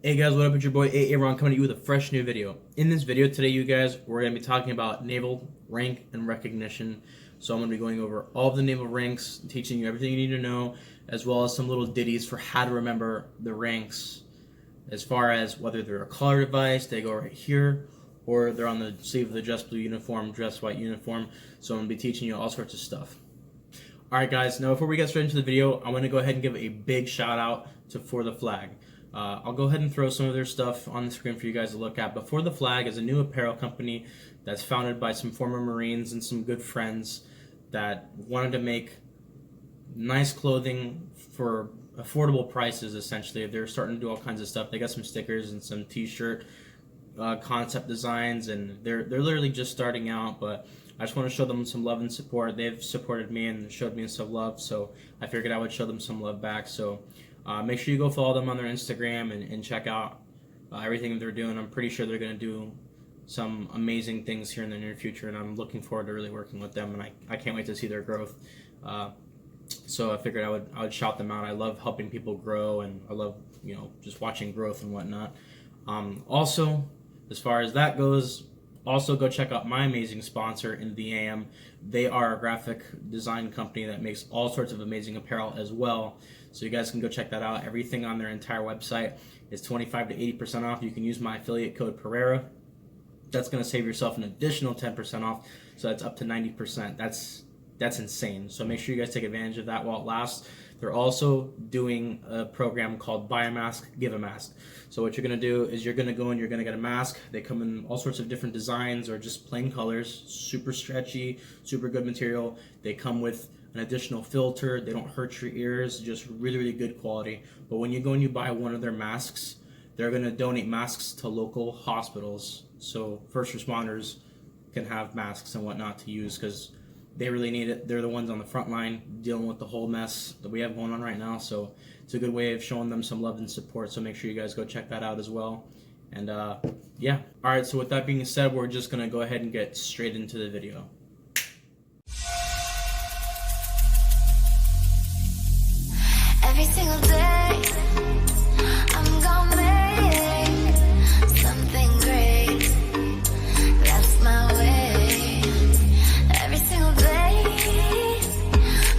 Hey guys, what up? It's your boy Aaron coming to you with a fresh new video. In this video today, you guys, we're going to be talking about naval rank and recognition. So I'm going to be going over all of the naval ranks, teaching you everything you need to know, as well as some little ditties for how to remember the ranks, as far as whether they're a color device, they go right here, or they're on the sleeve of the dress blue uniform, dress white uniform. So I'm going to be teaching you all sorts of stuff. Alright guys, now before we get straight into the video, I want to go ahead and give a big shout out to For the Flag. I'll go ahead and throw some of their stuff on the screen for you guys to look at. But For the Flag is a new apparel company that's founded by some former Marines and some good friends that wanted to make nice clothing for affordable prices, essentially. They're starting to do all kinds of stuff. They got some stickers and some t-shirt concept designs, and they're literally just starting out, but I just want to show them some love and support. They've supported me and showed me some love, so I figured I would show them some love back. So make sure you go follow them on their Instagram and check out everything they're doing. I'm pretty sure they're going to do some amazing things here in the near future, and I'm looking forward to really working with them, and I can't wait to see their growth. So I figured I would shout them out. I love helping people grow, and I love just watching growth and whatnot. Also, as far as that goes, also go check out my amazing sponsor in the AM. They are a graphic design company that makes all sorts of amazing apparel as well. So you guys can go check that out. Everything on their entire website is 25 to 80% off. You can use my affiliate code Pereira. That's going to save yourself an additional 10% off. So that's up to 90%. That's insane. So make sure you guys take advantage of that while it lasts. They're also doing a program called Buy a Mask, Give a Mask. So what you're going to do is you're going to go and you're going to get a mask. They come in all sorts of different designs or just plain colors, super stretchy, super good material. They come with an additional filter. They don't hurt your ears, just really, really good quality. But when you go and you buy one of their masks, they're going to donate masks to local hospitals. So first responders can have masks and whatnot to use because they really need it. They're the ones on the front line dealing with the whole mess that we have going on right now. So it's a good way of showing them some love and support. So make sure you guys go check that out as well. And yeah. All right. So with that being said, we're just going to go ahead and get straight into the video. Every single day, I'm gonna make something great. That's my way. Every single day,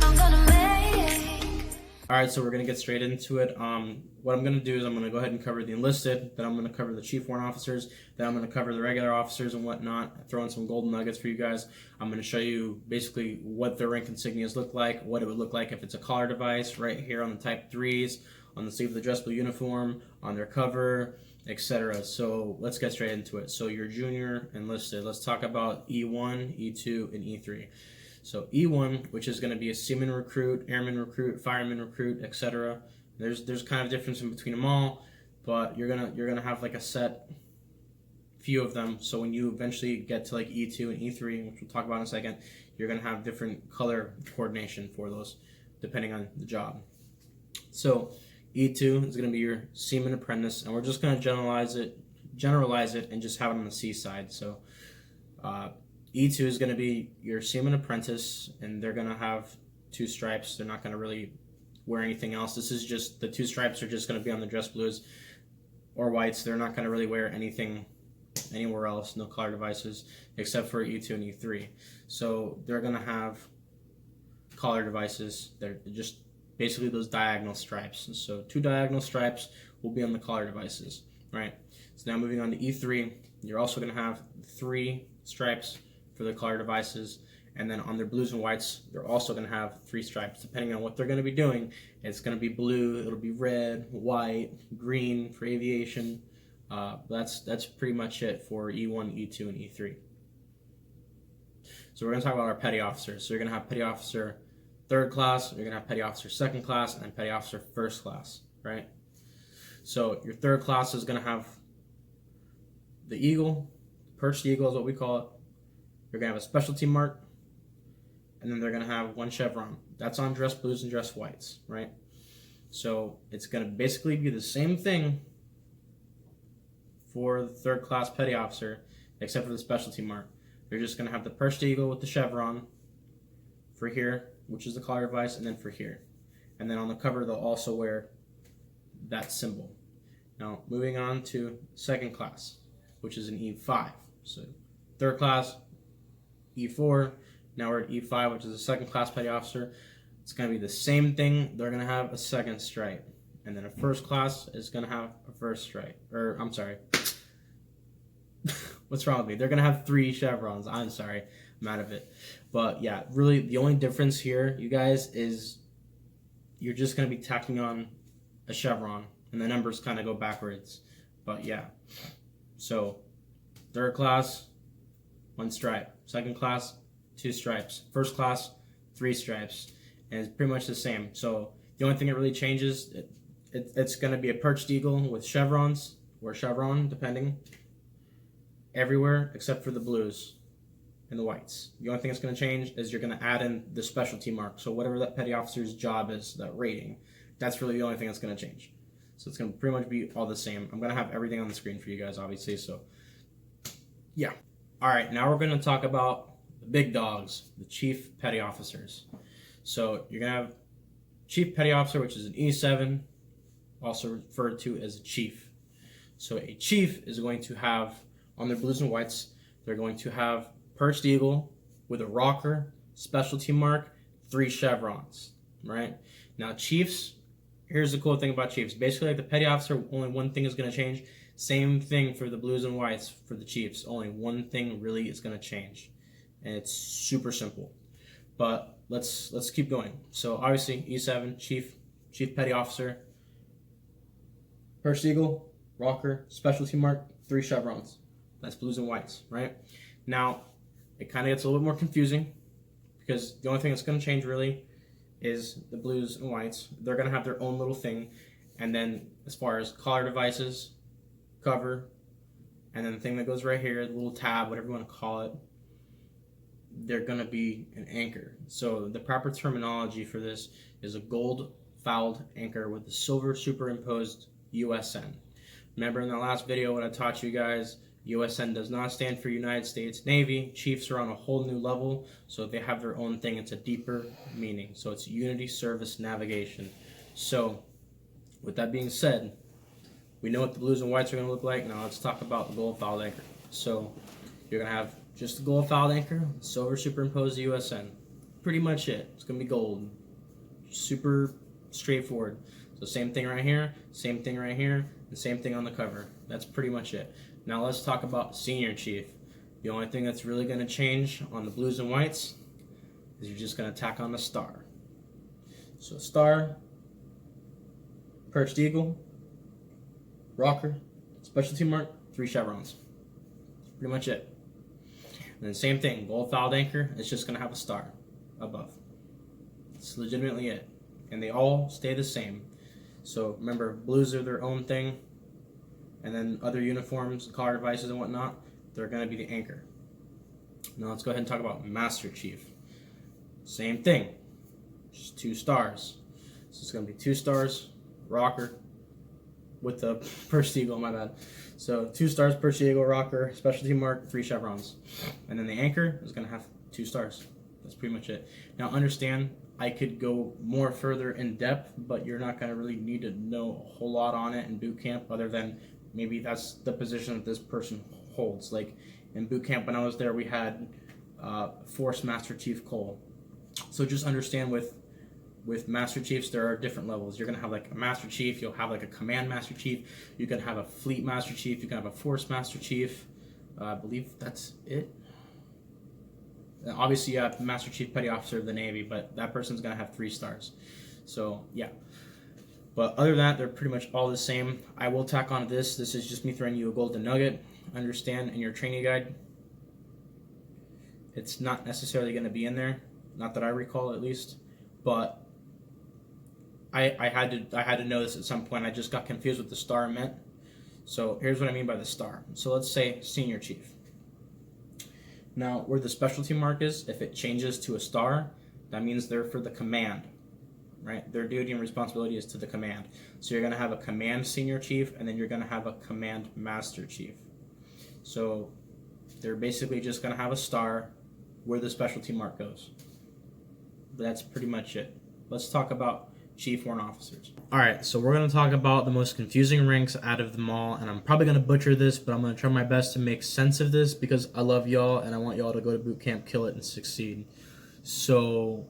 I'm gonna make. Alright, so we're going to get straight into it. What I'm going to do is I'm going to go ahead and cover the enlisted, then I'm going to cover the chief warrant officers, then I'm going to cover the regular officers and whatnot, throw in some golden nuggets for you guys. I'm going to show you basically what their rank insignias look like, what it would look like if it's a collar device right here on the type 3s, on the sleeve of the dress blue uniform, on their cover, etc. So let's get straight into it. So your junior enlisted, let's talk about E1, E2, and E3. So E1, which is going to be a seaman recruit, airman recruit, fireman recruit, etc. There's kind of difference in between them all, but you're gonna have like a set few of them. So when you eventually get to like E2 and E3, which we'll talk about in a second, you're gonna have different color coordination for those depending on the job. So E2 is gonna be your seaman apprentice, and we're just gonna generalize it, and just have it on the C side. So E2 is going to be your seaman apprentice, and they're going to have 2 stripes. They're not going to really wear anything else. This is just, the 2 stripes are just going to be on the dress blues or whites. They're not going to really wear anything anywhere else, no collar devices, except for E2 and E3. So they're going to have collar devices. They're just basically those diagonal stripes. So 2 diagonal stripes will be on the collar devices, right? So now moving on to E3, you're also going to have 3 stripes for the color devices, and then on their blues and whites they're also going to have 3 stripes depending on what they're going to be doing. It's going to be blue, it'll be red, white, green for aviation. That's pretty much it for E1, E2, and E3. So we're going to talk about our petty officers. So you're going to have petty officer 3rd class, you're going to have petty officer 2nd class, and petty officer 1st class, right? So your 3rd class is going to have the eagle, perched eagle is what we call it. You're going to have a specialty mark, and then they're going to have 1 chevron. That's on dress blues and dress whites, right? So it's going to basically be the same thing for the 3rd class petty officer, except for the specialty mark. They're just going to have the perched eagle with the chevron for here, which is the collar device, and then for here. And then on the cover, they'll also wear that symbol. Now, moving on to second class, which is an E5. So, third class, E4. Now we're at E5, which is a second class petty officer. It's going to be the same thing. They're going to have a second stripe. And then a first class is going to have a first stripe. Or, I'm sorry. What's wrong with me? They're going to have 3 chevrons. I'm sorry. I'm out of it. But yeah, really the only difference here, you guys, is you're just going to be tacking on a chevron. And the numbers kind of go backwards. But yeah. So, third class, 1 stripe. Second class, 2 stripes. First class, 3 stripes. And it's pretty much the same. So, the only thing that really changes, it's going to be a perched eagle with chevrons, or chevron, depending, everywhere except for the blues and the whites. The only thing that's going to change is you're going to add in the specialty mark. So, whatever that petty officer's job is, that rating, that's really the only thing that's going to change. So it's going to pretty much be all the same. I'm going to have everything on the screen for you guys, obviously. So, yeah. All right, now we're going to talk about the big dogs, the chief petty officers. So you're going to have chief petty officer, which is an E7, also referred to as a chief. So a chief is going to have, on their blues and whites, they're going to have perched eagle with a rocker, specialty mark, 3 chevrons, right? Now chiefs, here's the cool thing about chiefs. Basically, like the petty officer, only one thing is going to change. Same thing for the blues and whites for the chiefs. Only one thing really is going to change. And it's super simple. But let's keep going. So obviously, E7, chief petty officer, perched eagle, rocker, specialty mark, 3 chevrons. That's blues and whites, right? Now, it kind of gets a little bit more confusing because the only thing that's going to change really is the blues and whites. They're going to have their own little thing. And then as far as collar devices, cover, and then the thing that goes right here, the little tab, whatever you want to call it, they're going to be an anchor. So the proper terminology for this is a gold fouled anchor with a silver superimposed USN. Remember in the last video when I taught you guys, USN does not stand for United States Navy. Chiefs are on a whole new level, so they have their own thing. It's a deeper meaning. So it's Unity Service Navigation. So with that being said, we know what the blues and whites are going to look like. Now let's talk about the gold fouled anchor. So you're going to have just the gold fouled anchor, silver superimposed USN. Pretty much it. It's going to be gold. Super straightforward. So same thing right here, same thing right here, and same thing on the cover. That's pretty much it. Now let's talk about senior chief. The only thing that's really going to change on the blues and whites is you're just going to tack on the star. So star, perched eagle, rocker, specialty mark, 3 chevrons. That's pretty much it. And then same thing, gold fouled anchor, it's just going to have a star above. It's legitimately it. And they all stay the same. So remember, blues are their own thing. And then other uniforms, collar devices and whatnot, they're going to be the anchor. Now let's go ahead and talk about Master Chief. Same thing, just 2 stars. So it's going to be 2 stars, rocker, with the perched eagle, my bad. So 2 stars, perched eagle, rocker, specialty mark, 3 chevrons. And then the anchor is going to have 2 stars. That's pretty much it. Now understand, I could go more further in depth, but you're not going to really need to know a whole lot on it in boot camp other than maybe that's the position that this person holds. Like in boot camp when I was there, we had Force Master Chief Cole. So just understand with Master Chiefs, there are different levels. You're going to have like a Master Chief, you'll have like a Command Master Chief, you can have a Fleet Master Chief, you can have a Force Master Chief. I believe that's it. Obviously, you have Master Chief Petty Officer of the Navy, but that person's going to have 3 stars. So, yeah. But other than that, they're pretty much all the same. I will tack on this. This is just me throwing you a golden nugget. Understand, in your training guide, it's not necessarily going to be in there. Not that I recall, at least. But I had to know this at some point. I just got confused what the star meant. So, here's what I mean by the star. So, let's say Senior Chief. Now, where the specialty mark is, if it changes to a star, that means they're for the command, right? Their duty and responsibility is to the command. So you're going to have a command senior chief, and then you're going to have a command master chief. So they're basically just going to have a star where the specialty mark goes. But that's pretty much it. Let's talk about Chief Warrant Officers. Alright, so we're going to talk about the most confusing ranks out of them all, and I'm probably going to butcher this, but I'm going to try my best to make sense of this because I love y'all and I want y'all to go to boot camp, kill it, and succeed. So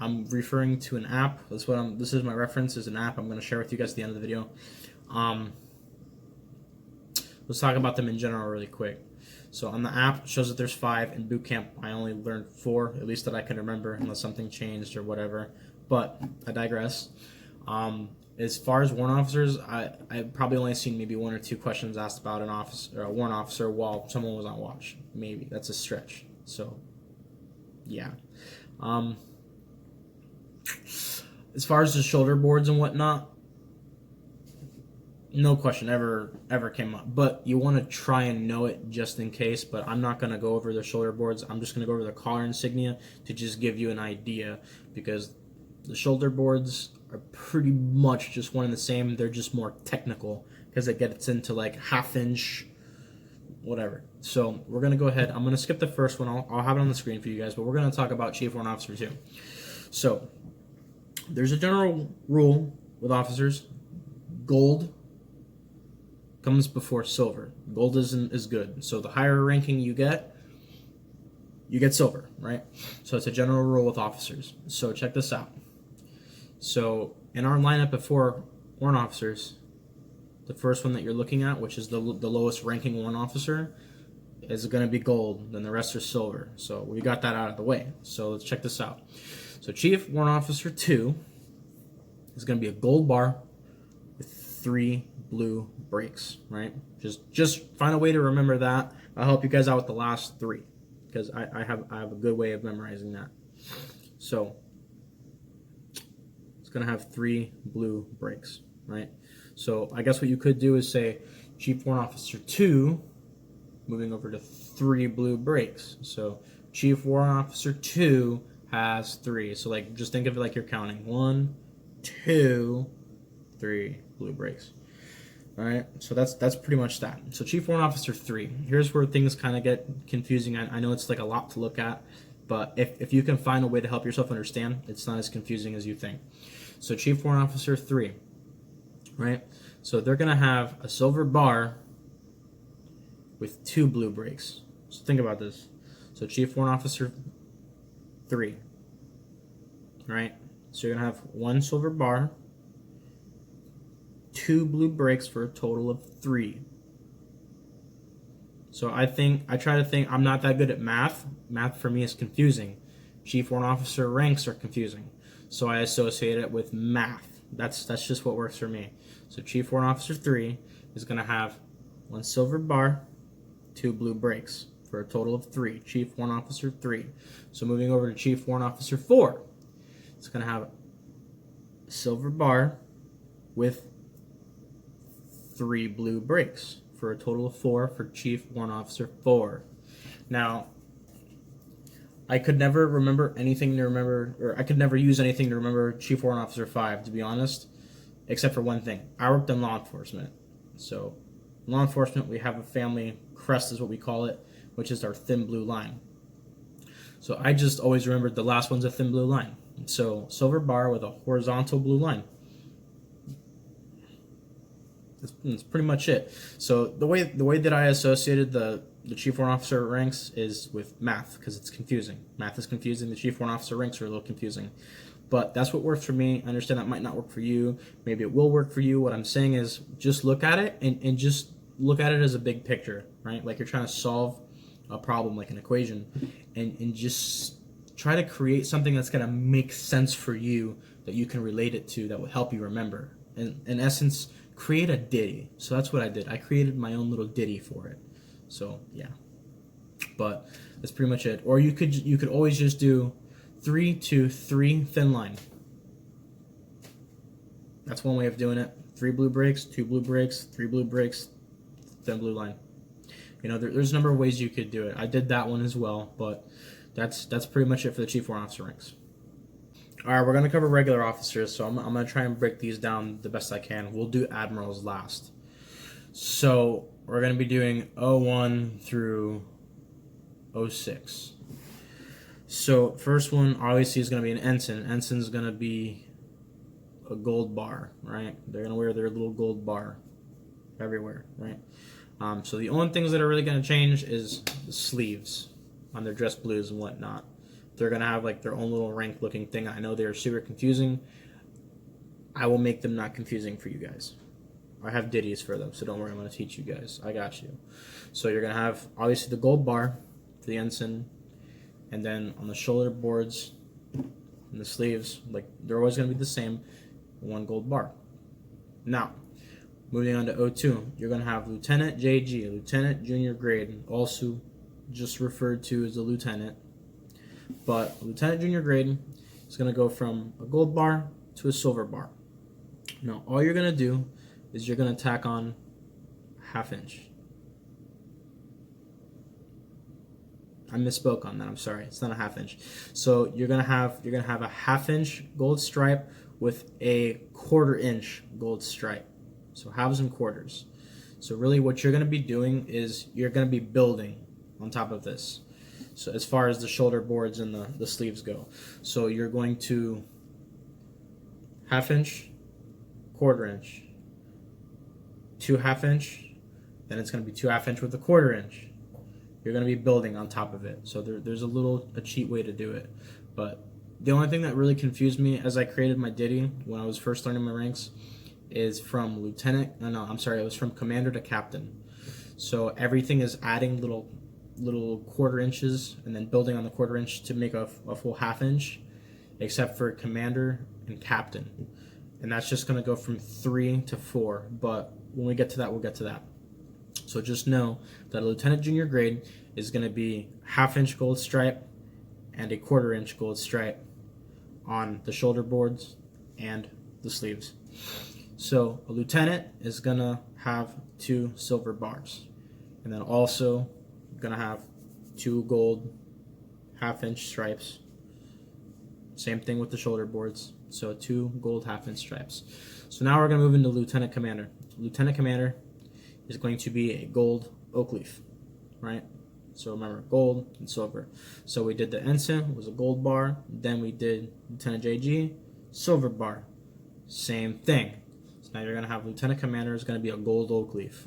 I'm referring to an app. This is my reference, is an app I'm going to share with you guys at the end of the video. Let's talk about them in general really quick. So on the app, it shows that there's 5. In boot camp, I only learned 4, at least that I can remember, unless something changed or whatever. But I digress. As far as warrant officers, I've probably only seen maybe 1 or 2 questions asked about an officer or a warrant officer while someone was on watch. Maybe that's a stretch. So, yeah. As far as the shoulder boards and whatnot, no question ever came up. But you want to try and know it just in case. But I'm not going to go over the shoulder boards. I'm just going to go over the collar insignia to just give you an idea, because the shoulder boards are pretty much just one and the same. They're just more technical because it gets into like half-inch, whatever. So we're going to go ahead. I'm going to skip the first one. I'll have it on the screen for you guys, but we're going to talk about Chief Warrant Officer 2. So there's a general rule with officers. Gold comes before silver. Gold is good. So the higher ranking you get silver, right? So it's a general rule with officers. So check this out. So in our lineup of 4 warrant officers, the first one that you're looking at, which is the lowest ranking warrant officer, is going to be gold. Then the rest are silver. So we got that out of the way. So let's check this out. So Chief Warrant Officer 2 is going to be a gold bar with 3 blue breaks, right? Just find a way to remember that. I'll help you guys out with the last 3 because I have a good way of memorizing that. So it's going to have 3 blue breaks, right? So I guess what you could do is say Chief Warrant Officer 2 moving over to 3 blue breaks. So Chief Warrant Officer 2 has 3. So like just think of it like you're counting 1, 2, 3 blue breaks. All right, so that's pretty much that. So Chief Warrant Officer 3. Here's where things kind of get confusing. I know it's like a lot to look at, but if you can find a way to help yourself understand, it's not as confusing as you think. So Chief Warrant Officer 3, right? So they're gonna have a silver bar with 2 blue breaks. So think about this. So Chief Warrant Officer 3, right? So you're gonna have 1 silver bar, 2 blue breaks for a total of 3. So I try to think, I'm not that good at math. Math for me is confusing. Chief Warrant Officer ranks are confusing. So I associate it with math. That's just what works for me. So Chief Warrant Officer 3 is going to have 1 silver bar, 2 blue breaks for a total of 3. Chief Warrant Officer 3. So moving over to Chief Warrant Officer 4, it's going to have a silver bar with 3 blue breaks for a total of 4 for Chief Warrant Officer 4. Now, I could never remember anything to remember, or I could never use anything to remember Chief Warrant Officer 5, to be honest, except for one thing. I worked in law enforcement. So, law enforcement, we have a family crest is what we call it, which is our thin blue line. So I just always remembered the last one's a thin blue line. So, silver bar with a horizontal blue line. That's pretty much it. So the way that I associated the Chief Warrant Officer ranks is with math, because it's confusing. Math is confusing. The Chief Warrant Officer ranks are a little confusing. But that's what works for me. I understand that might not work for you. Maybe it will work for you. What I'm saying is just look at it and just look at it as a big picture, right? Like you're trying to solve a problem, like an equation, and just try to create something that's going to make sense for you that you can relate it to, that will help you remember. And in essence, create a ditty. So that's what I did. I created my own little ditty for it. So yeah, but that's pretty much it. Or you could always just do 3 2 3 thin line. That's one way of doing it. 3 blue breaks, 2 blue breaks, 3 blue breaks, thin blue line. You know, there's a number of ways you could do it. I did that one as well, but that's pretty much it for the Chief Warrant Officer ranks. All right, we're going to cover regular officers, so I'm going to try and break these down the best I can. We'll do admirals last. So we're going to be doing 01 through 06. So first one obviously is going to be an ensign. Ensign's going to be a gold bar, right? They're gonna wear their little gold bar everywhere, right? So the only things that are really gonna change is the sleeves on their dress blues and whatnot. They're gonna have like their own little rank looking thing. I know they're super confusing. I will make them not confusing for you guys. I have ditties for them, so don't worry, I'm gonna teach you guys. I got you. So you're gonna have obviously the gold bar for the ensign, and then on the shoulder boards and the sleeves, like they're always gonna be the same, one gold bar. Now, moving on to O2, you're gonna have Lieutenant JG, Lieutenant Junior Grade, also just referred to as a lieutenant. But Lieutenant Junior Grade is gonna go from a gold bar to a silver bar. Now, all you're gonna do is you're gonna tack on ½ inch. I misspoke on that. I'm sorry. It's not a ½ inch. So you're gonna have a ½ inch gold stripe with a ½ inch gold stripe. So halves and quarters. So really, what you're gonna be doing is you're gonna be building on top of this. So as far as the shoulder boards and the sleeves go, so you're going to ½ inch, ½ inch, 2 ½ inch, then it's going to be 2 ½ inch with a ½ inch. You're going to be building on top of it. So there's a cheat way to do it. But the only thing that really confused me as I created my ditty when I was first learning my ranks is from it was from commander to captain. So everything is adding little ½ inches and then building on the ½ inch to make a full ½ inch, except for commander and captain. And that's just going to go from 3 to 4. But when we get to that, we'll get to that. So just know that a Lieutenant Junior Grade is going to be ½ inch gold stripe and a ½ inch gold stripe on the shoulder boards and the sleeves. So a lieutenant is going to have 2 silver bars. And then also going to have 2 gold ½ inch stripes. Same thing with the shoulder boards. So 2 gold ½ inch stripes. So now we're going to move into Lieutenant Commander. Lieutenant Commander is going to be a gold oak leaf, right? So remember, gold and silver. So we did the ensign, was a gold bar. Then we did Lieutenant JG, silver bar. Same thing. So now you're going to have Lieutenant Commander is going to be a gold oak leaf.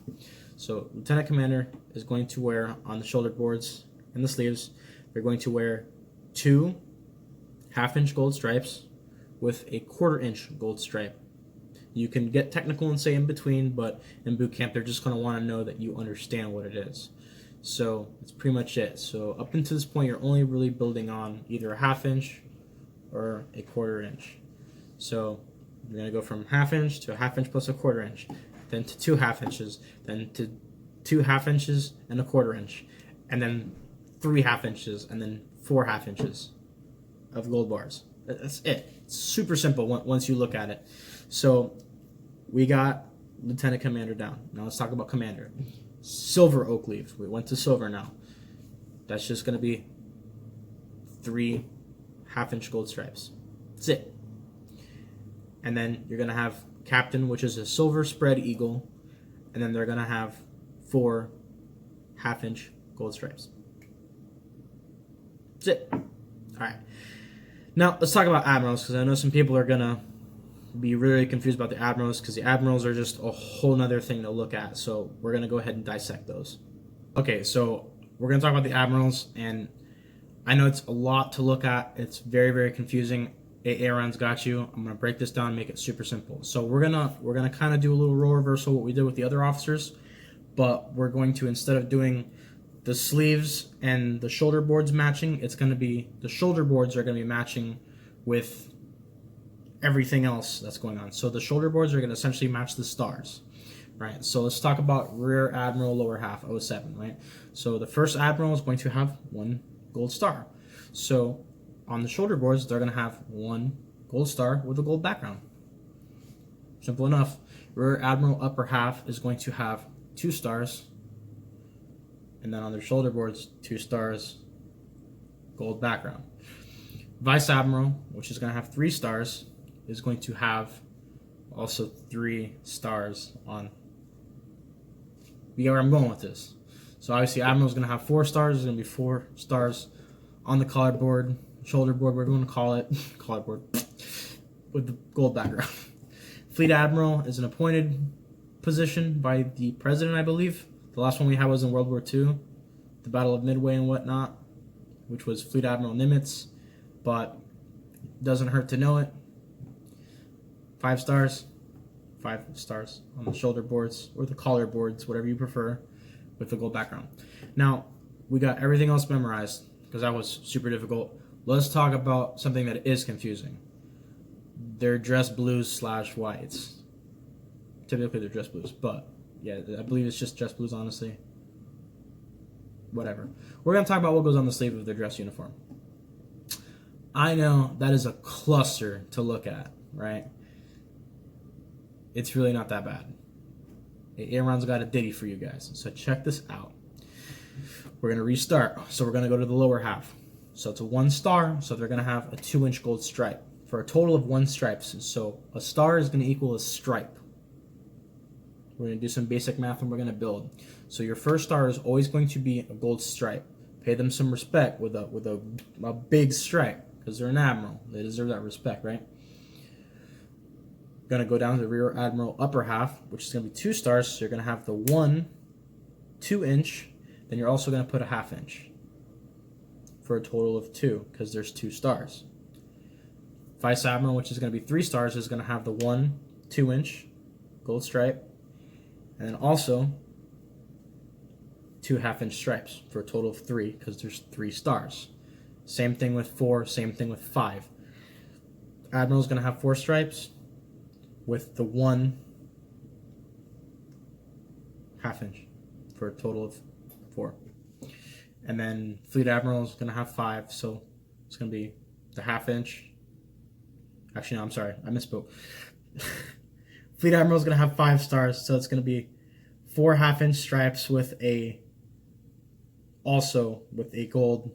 So Lieutenant Commander is going to wear on the shoulder boards and the sleeves, they're going to wear 2 ½ inch gold stripes with a ½ inch gold stripe. You can get technical and say in between, but in boot camp they're just going to want to know that you understand what it is. So that's pretty much it. So up until this point you're only really building on either a ½ inch or a ½ inch. So you're going to go from ½ inch to a ½ inch plus a ½ inch, then to 2 ½ inches, then to 2 ½ inches and a ½ inch, and then 3 ½ inches, and then 4 ½ inches of gold bars. That's it. It's super simple once you look at it. So we got Lieutenant Commander down. Now let's talk about Commander. Silver oak leaf. We went to silver now. That's just going to be 3 ½ inch gold stripes. That's it. And then you're going to have Captain, which is a silver spread eagle, and then they're going to have 4 ½ inch gold stripes. That's it. All right. Now, let's talk about Admirals, because I know some people are going to be really confused about the Admirals, because the Admirals are just a whole nother thing to look at. So we're going to go ahead and dissect those. Okay, so we're going to talk about the Admirals, and I know it's a lot to look at. It's very, very confusing. Aaron's got you. I'm going to break this down and make it super simple. So we're gonna kind of do a little role reversal what we did with the other officers, but we're going to, instead of doing the sleeves and the shoulder boards matching, it's going to be the shoulder boards are going to be matching with everything else that's going on. So the shoulder boards are going to essentially match the stars, right? So let's talk about Rear Admiral Lower Half 07, right? So the first Admiral is going to have 1 gold star. So on the shoulder boards, they're going to have 1 gold star with a gold background. Simple enough. Rear Admiral Upper Half is going to have 2 stars. And then on their shoulder boards, 2 stars, gold background. Vice Admiral, which is going to have 3 stars, is going to have also 3 stars on. You get where I'm going with this. So obviously Admiral is going to have 4 stars. There's going to be 4 stars on the collar board, shoulder board, we're going to call it, collar board, with the gold background. Fleet Admiral is an appointed position by the president, I believe. The last one we had was in World War II, the Battle of Midway and whatnot, which was Fleet Admiral Nimitz, but doesn't hurt to know it. 5 stars. 5 stars on the shoulder boards or the collar boards, whatever you prefer, with the gold background. Now, we got everything else memorized because that was super difficult. Let's talk about something that is confusing. They're dress blues / whites. Typically they're dress blues, but yeah, I believe it's just dress blues, honestly. Whatever. We're going to talk about what goes on the sleeve of their dress uniform. I know that is a cluster to look at, right? It's really not that bad. Aaron's got a ditty for you guys. So check this out. We're going to restart. So we're going to go to the lower half. So it's a 1 star. So they're going to have a 2-inch gold stripe for a total of 1 stripe. So a star is going to equal a stripe. We're going to do some basic math and we're going to build. So your first star is always going to be a gold stripe. Pay them some respect with a big stripe because they're an admiral. They deserve that respect, right? Going to go down to the rear admiral upper half, which is going to be 2 stars. So you're going to have the 1 2-inch, then you're also going to put a 1/2 inch for a total of 2 because there's 2 stars. Vice admiral, which is going to be 3 stars, is going to have the 1 2-inch gold stripe, and then also 2 1/2-inch stripes for a total of 3 because there's 3 stars. Same thing with 4, same thing with 5. Admiral's going to have 4 stripes with the 1 1/2 inch for a total of 4. And then Fleet Admiral is going to have 5, so it's going to be the 1/2 inch. Actually, no, I'm sorry, I misspoke. Fleet Admiral is going to have 5 stars, so it's going to be 4 1/2-inch stripes with a gold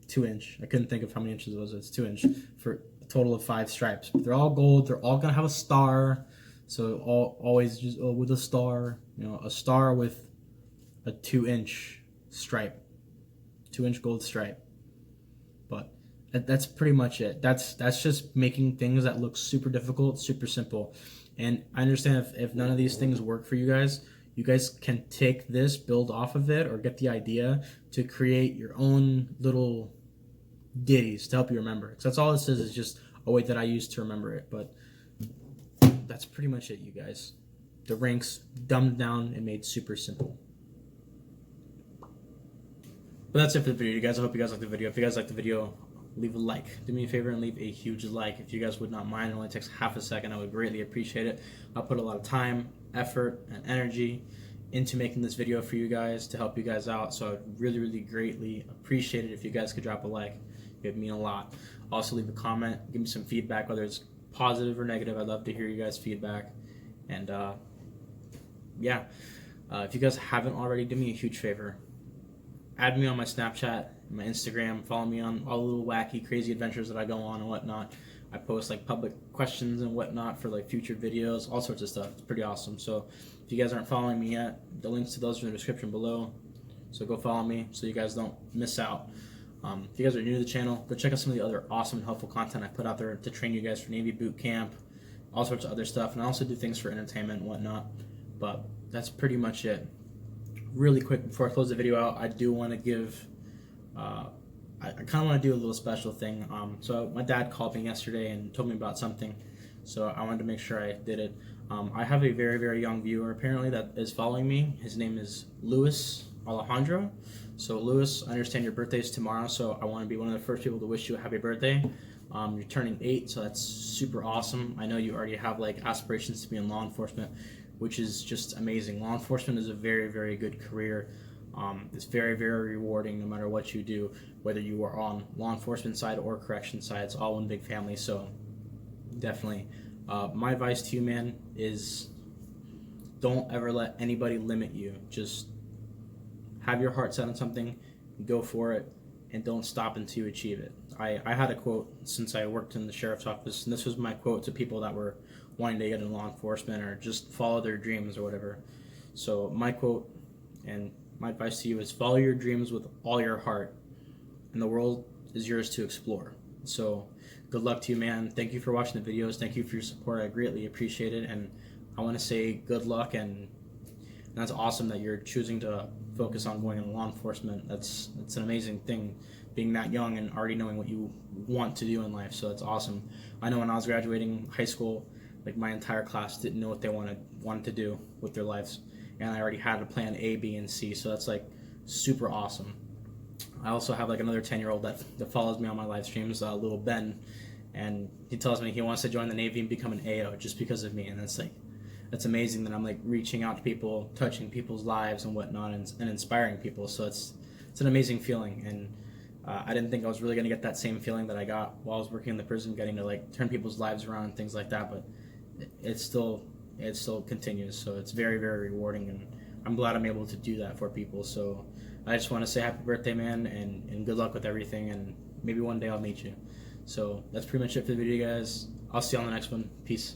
2-inch. I couldn't think of how many inches it was. It's 2-inch for a total of 5 stripes. They're all gold. They're all gonna have a star. So always just with a star. A star with a 2-inch stripe, 2-inch gold stripe. But that's pretty much it. That's just making things that look super difficult, super simple. And I understand if none of these things work for you guys can take this, build off of it, or get the idea to create your own little ditties to help you remember. Because that's all this is just a way that I use to remember it. But that's pretty much it, you guys. The ranks dumbed down and made super simple. But that's it for the video, you guys. I hope you guys liked the video. If you guys liked the video, leave a like. Do me a favor and leave a huge like. If you guys would not mind, it only takes half a second. I would greatly appreciate it. I'll put a lot of time, effort, and energy into making this video for you guys to help you guys out. So I'd really, really greatly appreciate it if you guys could drop a like. It would mean a lot. Also leave a comment, give me some feedback, whether it's positive or negative. I'd love to hear you guys' feedback. And yeah, if you guys haven't already, do me a huge favor. Add me on my Snapchat, my Instagram, follow me on all the little wacky, crazy adventures that I go on and whatnot. I post like public questions and whatnot for like future videos, all sorts of stuff. It's pretty awesome. So if you guys aren't following me yet, the links to those are in the description below. So go follow me so you guys don't miss out. If you guys are new to the channel, go check out some of the other awesome and helpful content I put out there to train you guys for Navy boot camp, all sorts of other stuff. And I also do things for entertainment and whatnot. But that's pretty much it. Really quick, before I close the video out, I do want to give, I kind of want to do a little special thing. So my dad called me yesterday and told me about something, so I wanted to make sure I did it. I have a very, very young viewer apparently that is following me. His name is Luis Alejandro. So Luis, I understand your birthday is tomorrow, so I want to be one of the first people to wish you a happy birthday. You're turning 8, so that's super awesome. I know you already have like aspirations to be in law enforcement, which is just amazing. Law enforcement is a very, very good career. It's very, very rewarding no matter what you do, whether you are on law enforcement side or correction side. It's all one big family, so definitely. My advice to you, man, is don't ever let anybody limit you. Just have your heart set on something, go for it, and don't stop until you achieve it. I had a quote since I worked in the sheriff's office, and this was my quote to people that were wanting to get in law enforcement or just follow their dreams or whatever. So my quote and my advice to you is follow your dreams with all your heart, and the world is yours to explore. So good luck to you, man. Thank you for watching the videos. Thank you for your support. I greatly appreciate it, and I want to say good luck, and that's awesome that you're choosing to focus on going into law enforcement. That's an amazing thing, being that young and already knowing what you want to do in life. So that's awesome. I know when I was graduating high school, like my entire class didn't know what they wanted to do with their lives, and I already had a plan A, B, and C. So that's like super awesome. I also have like another 10-year-old that follows me on my live streams, little Ben, and he tells me he wants to join the Navy and become an AO just because of me, and that's amazing that I'm like reaching out to people, touching people's lives and whatnot, and inspiring people. So it's an amazing feeling, and I didn't think I was really gonna get that same feeling that I got while I was working in the prison, getting to like turn people's lives around and things like that. But it still continues. So it's very, very rewarding, and I'm glad I'm able to do that for people. So I just want to say happy birthday, man, and good luck with everything, and maybe one day I'll meet you. So that's pretty much it for the video, guys. I'll see you on the next one. Peace.